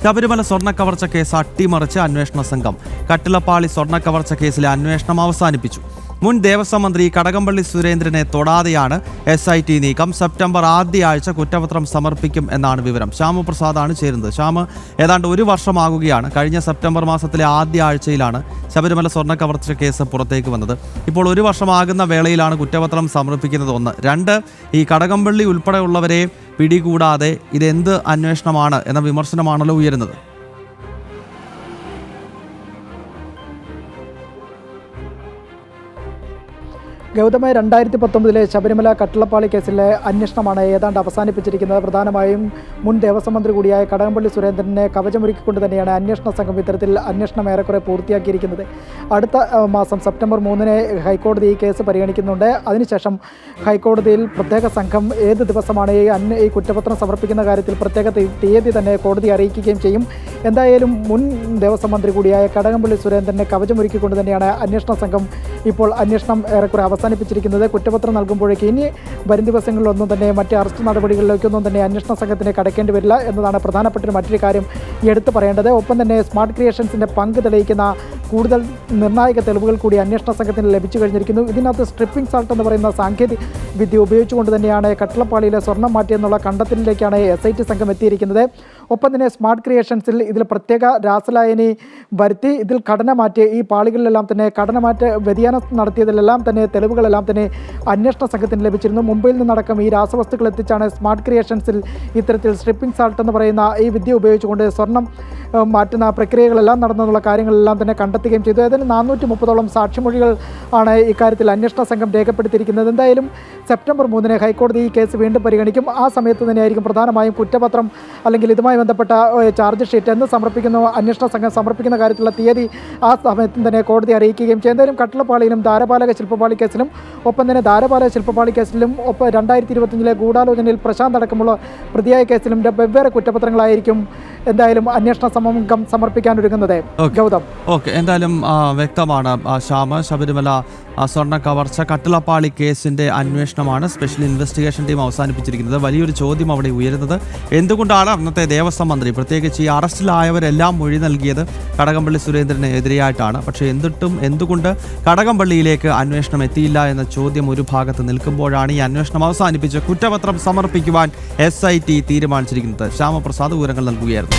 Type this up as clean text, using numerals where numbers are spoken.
Sabarimala സ്വർണ്ണക്കവർച്ച case അട്ടിമറിച്ച് അന്വേഷണ സംഘം. കട്ടിളപ്പാളി സ്വർണ്ണക്കവർച്ച കേസിലെ അന്വേഷണം അവസാനിപ്പിച്ചു. മുൻ ദേവസ്വം മന്ത്രി കടകംപള്ളി സുരേന്ദ്രനെ തൊടാതെയാണ് SIT നീക്കം. സെപ്റ്റംബർ ആദ്യ ആഴ്ച കുറ്റപത്രം സമർപ്പിക്കും എന്നാണ് വിവരം. ശ്യാമപ്രസാദാണ് ചേരുന്നത്. ശ്യാമ്, ഏതാണ്ട് ഒരു വർഷമാകുകയാണ്. കഴിഞ്ഞ സെപ്റ്റംബർ മാസത്തിലെ ആദ്യ ആഴ്ചയിലാണ് ശബരിമല സ്വർണ്ണക്കവർച്ച കേസ് പുറത്തേക്ക് വന്നത്. ഇപ്പോൾ ഒരു വർഷമാകുന്ന വേളയിലാണ് കുറ്റപത്രം സമർപ്പിക്കുന്നത്. 1. 2, ഈ കടകംപള്ളി ഉൾപ്പെടെയുള്ളവരെ പിടികൂടാതെ ഇതെന്ത് അന്വേഷണമാണ് എന്ന വിമർശനമാണല്ലോ ഉയരുന്നത്. ഗൗതമ 2019 ശബരിമല കട്ടിളപ്പാളി കേസിലെ അന്വേഷണമാണ് ഏതാണ്ട് അവസാനിപ്പിച്ചിരിക്കുന്നത്. പ്രധാനമായും മുൻ ദേവസ്വം മന്ത്രി കൂടിയായ കടകംപള്ളി സുരേന്ദ്രനെ കവചമൊരുക്കിക്കൊണ്ട് തന്നെയാണ് അന്വേഷണ സംഘം ഇത്തരത്തിൽ അന്വേഷണം ഏറെക്കുറെ പൂർത്തിയാക്കിയിരിക്കുന്നത്. അടുത്ത മാസം സെപ്റ്റംബർ 3 ഹൈക്കോടതി ഈ കേസ് പരിഗണിക്കുന്നുണ്ട്. അതിനുശേഷം ഹൈക്കോടതിയിൽ പ്രത്യേക സംഘം ഏത് ദിവസമാണ് ഈ കുറ്റപത്രം സമർപ്പിക്കുന്ന കാര്യത്തിൽ പ്രത്യേക തീയതി തന്നെ കോടതി അറിയിക്കുകയും ചെയ്യും. എന്തായാലും മുൻ ദേവസ്വം മന്ത്രി കൂടിയായ കടകംപള്ളി സുരേന്ദ്രനെ കവചമൊരുക്കിക്കൊണ്ട് തന്നെയാണ് അന്വേഷണ സംഘം ഇപ്പോൾ അന്വേഷണം ഏറെക്കുറെ അവസാനിപ്പിച്ചിരിക്കുന്നത്. കുറ്റപത്രം നൽകുമ്പോഴേക്ക് ഇനി വരും ദിവസങ്ങളിലൊന്നും തന്നെ മറ്റ് അറസ്റ്റ് നടപടികളിലേക്കൊന്നും തന്നെ അന്വേഷണ സംഘത്തിന് കടക്കേണ്ടി വരില്ല എന്നതാണ് പ്രധാനപ്പെട്ട മറ്റൊരു കാര്യം എടുത്തു പറയേണ്ടത്. ഒപ്പം തന്നെ സ്മാർട്ട് ക്രിയേഷൻസിൻ്റെ പങ്ക് തെളിയിക്കുന്ന കൂടുതൽ നിർണായക തെളിവുകൾ കൂടി അന്വേഷണ സംഘത്തിന് ലഭിച്ചു കഴിഞ്ഞിരിക്കുന്നു. ഇതിനകത്ത് സ്ട്രിപ്പിംഗ് സാൾട്ട് എന്ന് പറയുന്ന സാങ്കേതിക വിദ്യ ഉപയോഗിച്ചുകൊണ്ട് തന്നെയാണ് കട്ടിളപ്പാളിയിലെ സ്വർണ്ണം മാറ്റിയെന്നുള്ള കണ്ടെത്തലിലേക്കാണ് SIT സംഘം എത്തിയിരിക്കുന്നത്. ഒപ്പം തന്നെ സ്മാർട്ട് ക്രിയേഷൻസിൽ ഇതിൽ പ്രത്യേക രാസലായനി വരുത്തി ഇതിൽ ഘടന മാറ്റി ഈ പാളികളിലെല്ലാം തന്നെ ഘടനമാറ്റ വ്യതിയാനം നടത്തിയതിലെല്ലാം തന്നെ തെളിവുകളെല്ലാം തന്നെ അന്വേഷണ സംഘത്തിന് ലഭിച്ചിരുന്നു. മുംബൈയിൽ നിന്നടക്കം ഈ രാസവസ്തുക്കൾ എത്തിച്ചാണ് സ്മാർട്ട് ക്രിയേഷൻസിൽ ഇത്തരത്തിൽ സ്ട്രിപ്പിംഗ് സാൾട്ട് എന്ന് പറയുന്ന ഈ വിദ്യ ഉപയോഗിച്ചുകൊണ്ട് സ്വർണം മാറ്റുന്ന പ്രക്രിയകളെല്ലാം നടന്നുള്ള കാര്യങ്ങളെല്ലാം തന്നെ കണ്ടെത്തുകയും ചെയ്തു. അതിന് 430ഓളം സാക്ഷിമൊഴികൾ ആണ് ഇക്കാര്യത്തിൽ അന്വേഷണ സംഘം രേഖപ്പെടുത്തിയിരിക്കുന്നത്. എന്തായാലും സെപ്റ്റംബർ 3 ഹൈക്കോടതി ഈ കേസ് വീണ്ടും പരിഗണിക്കും. ആ സമയത്ത് തന്നെയായിരിക്കും പ്രധാനമായും കുറ്റപത്രം അല്ലെങ്കിൽ ഇതുമായി ബന്ധപ്പെട്ട ചാർജ് ഷീറ്റ് എന്ന് സമർപ്പിക്കുന്ന അന്വേഷണ സംഘം സമർപ്പിക്കുന്ന കാര്യത്തിലുള്ള തീയതി ആ സമയത്തും തന്നെ കോടതി അറിയിക്കുകയും ചെയ്യും. എന്തായാലും കട്ടിളപ്പാളിയിലും ധാരപാലക ശില്പപാളി കേസിലും ഒപ്പം തന്നെ ധാരപാലക ശില്പപാളി കേസിലും ഒപ്പം 2025 ഗൂഢാലോചനയിൽ പ്രശാന്ത് അടക്കമുള്ള പ്രതിയായ കേസിലും വെവ്വേറെ കുറ്റപത്രങ്ങളായിരിക്കും എന്തായാലും അന്വേഷണ സംഘം സമർപ്പിക്കാനൊരുങ്ങുന്നത്. ഗൗതം, എന്തായാലും വ്യക്തമാണ് ശ്യാമ. ശബരിമല സ്വർണ്ണ കവർച്ച കട്ടിളപ്പാളി കേസിന്റെ അന്വേഷണമാണ് സ്പെഷ്യൽ ഇൻവെസ്റ്റിഗേഷൻ ടീം അവസാനിപ്പിച്ചിരിക്കുന്നത്. വലിയൊരു ചോദ്യം അവിടെ ഉയരുന്നത്, എന്തുകൊണ്ടാണ് അന്നത്തെ ദേവസ്വം മന്ത്രി പ്രത്യേകിച്ച് ഈ അറസ്റ്റിലായവരെല്ലാം മൊഴി നൽകിയത് കടകംപള്ളി സുരേന്ദ്രന് എതിരെയായിട്ടാണ്. പക്ഷേ എന്തുകൊണ്ട് കടകംപള്ളിയിലേക്ക് അന്വേഷണം എത്തിയില്ല എന്ന ചോദ്യം ഒരു ഭാഗത്ത് നിൽക്കുമ്പോഴാണ് ഈ അന്വേഷണം അവസാനിപ്പിച്ച് കുറ്റപത്രം സമർപ്പിക്കുവാൻ SIT തീരുമാനിച്ചിരിക്കുന്നത്. ശ്യാമപ്രസാദ് വിവരങ്ങൾ നൽകുകയായിരുന്നു.